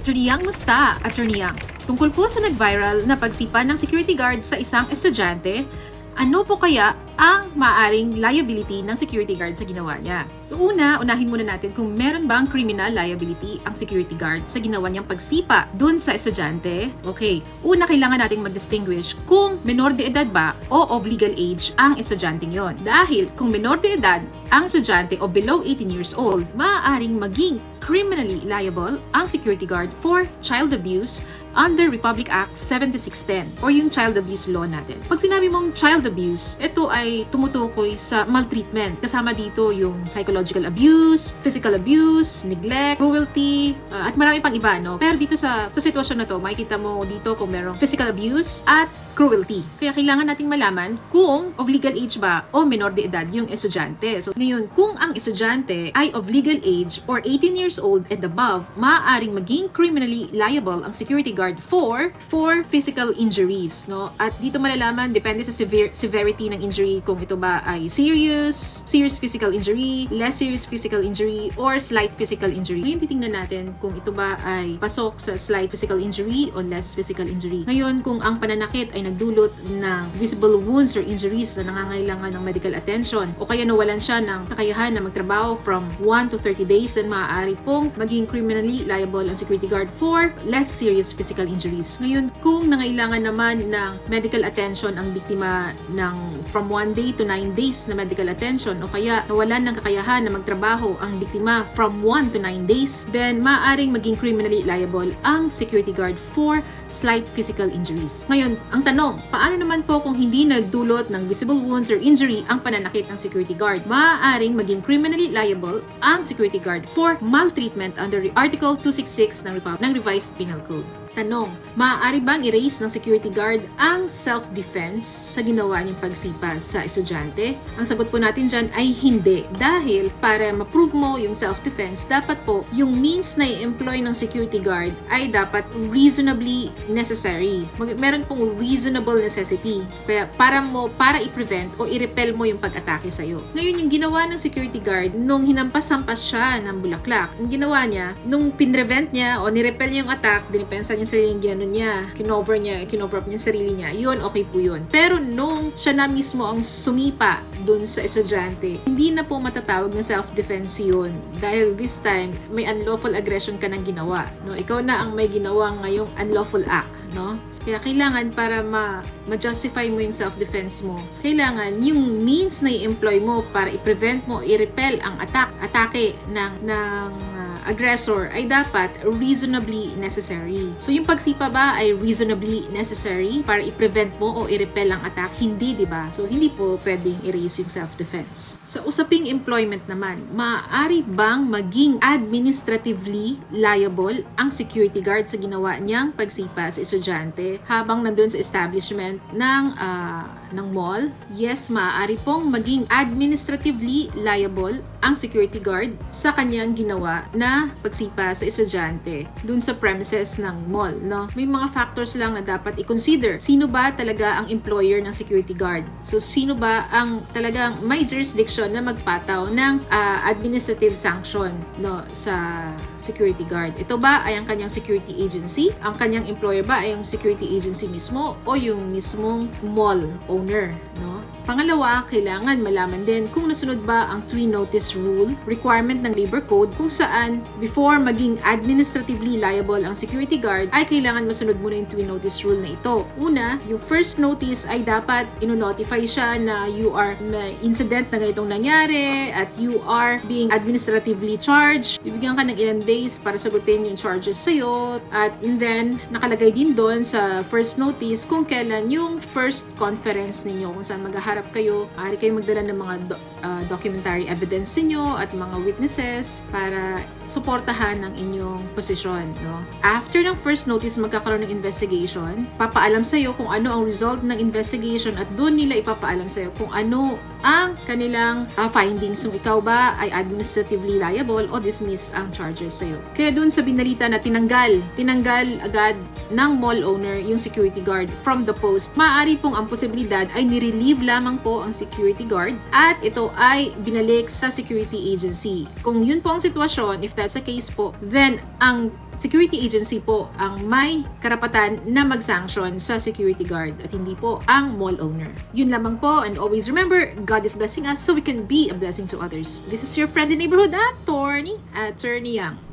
Attorney Yang, musta? Attorney Yang, tungkol po sa nag-viral na pagsipa ng security guard sa isang estudyante, ano po kaya ang maaring liability ng security guard sa ginawa niya? So unahin muna natin kung meron bang criminal liability ang security guard sa ginawa niyang pagsipa dun sa estudyante. Okay, kailangan nating mag-distinguish kung menor de edad ba o of legal age ang estudyanteng yon. Dahil kung menor de edad ang estudyante o below 18 years old, maaaring maging criminally liable ang security guard for child abuse under Republic Act 7610 or yung child abuse law natin. Pag sinabi mong child abuse, ito ay tumutukoy sa maltreatment. Kasama dito yung psychological abuse, physical abuse, neglect, cruelty, at marami pang iba, no? Pero dito sa sitwasyon na to, makikita mo dito kung merong physical abuse at cruelty. Kaya kailangan nating malaman kung of legal age ba o menor de edad yung estudyante. So ngayon, kung ang estudyante ay of legal age or 18 years old and above, maaaring maging criminally liable ang security guard for physical injuries, no? At dito malalaman depende sa severity ng injury kung ito ba ay serious physical injury, less serious physical injury, or slight physical injury. Ngayon titingnan natin kung ito ba ay pasok sa slight physical injury o less physical injury. Ngayon, kung ang pananakit ay nagdulot ng visible wounds or injuries na nangangailangan ng medical attention o kaya nawalan siya ng kakayahan na magtrabaho from 1 to 30 days, then maaari pong maging criminally liable ang security guard for less serious physical injuries. Ngayon, kung nangailangan naman ng medical attention ang biktima ng from 1 day to 9 days na medical attention o kaya nawalan ng kakayahan na magtrabaho ang biktima from 1 to 9 days, then maaaring maging criminally liable ang security guard for slight physical injuries. Ngayon, ang tanong, paano naman po kung hindi nagdulot ng visible wounds or injury ang pananakit ng security guard? Maaaring maging criminally liable ang security guard for maltreatment under Article 266 ng Revised Penal Code. Tanong, maaari bang i-raise ng security guard ang self-defense sa ginawa niyang pagsipa sa estudyante? Ang sagot po natin dyan ay hindi. Dahil para ma-prove mo yung self-defense, dapat po yung means na i-employ ng security guard ay dapat reasonably necessary. Meron pong reasonable necessity. Kaya para i-prevent o i-repel mo yung pag-atake sa'yo. Ngayon, yung ginawa ng security guard nung hinampas-hampas siya ng bulaklak, yung ginawa niya, nung pinrevent niya o nirepel niya yung attack, dinipensa yung sarili niya, ginanon niya, kinover up niya yung sarili niya, yun, okay po yun. Pero nung siya na mismo ang sumipa dun sa estudyante, hindi na po matatawag ng self-defense yun. Dahil this time, may unlawful aggression ka nang ginawa. No? Ikaw na ang may ginawa ngayong unlawful act. No? Kaya kailangan para ma-justify mo yung self-defense mo, kailangan yung means na i-employ mo para i-prevent mo, i-repel ang atake ng aggressor ay dapat reasonably necessary. So yung pagsipa ba ay reasonably necessary para i-prevent mo o i-repel ang attack? Hindi, di ba? So hindi po pwedeng erase yung self-defense. Sa usaping employment naman, maaari bang maging administratively liable ang security guard sa ginawa niyang pagsipa sa estudyante habang nandun sa establishment ng mall? Yes, maaari pong maging administratively liable ang security guard sa kanyang ginawa na pagsipa sa estudyante dun sa premises ng mall, no? May mga factors lang na dapat i-consider. Sino ba talaga ang employer ng security guard? So, sino ba ang talagang may jurisdiction na magpataw ng administrative sanction, no, sa security guard? Ito ba ay ang kanyang security agency? Ang kanyang employer ba ay ang security agency mismo o yung mismong mall owner, no? Pangalawa, kailangan malaman din kung nasunod ba ang twin notice rule, requirement ng labor code, kung saan before maging administratively liable ang security guard ay kailangan masunod muna yung twin notice rule na ito. Una, yung first notice ay dapat ino-notify siya na may incident na ganitong nangyari at you are being administratively charged. Bibigyan ka ng ilang days para sagutin yung charges sa'yo, at then nakalagay din doon sa first notice kung kailan yung first conference ninyo, kung saan maghaharap kayo. Maaari kayo magdala ng mga documentary evidence niyo at mga witnesses para suportahan ng inyong posisyon, no? After ng first notice, magkakaroon ng investigation. Papaalam sa iyo kung ano ang result ng investigation at doon nila ipapaalam sa iyo kung ano ang kanilang findings, kung ikaw ba ay administratively liable o dismiss ang charges sa iyo. Kaya doon sa binalita na tinanggal agad ng mall owner yung security guard from the post, maaari pong ang posibilidad ay nirelieve lamang po ang security guard at ito ay binalik sa security agency. Kung yun po ang sitwasyon, if that's the case po, then ang security agency po ang may karapatan na mag-sanction sa security guard at hindi po ang mall owner. Yun lamang po, and always remember, God is blessing us so we can be a blessing to others. This is your friend in neighborhood attorney, Attorney Yang.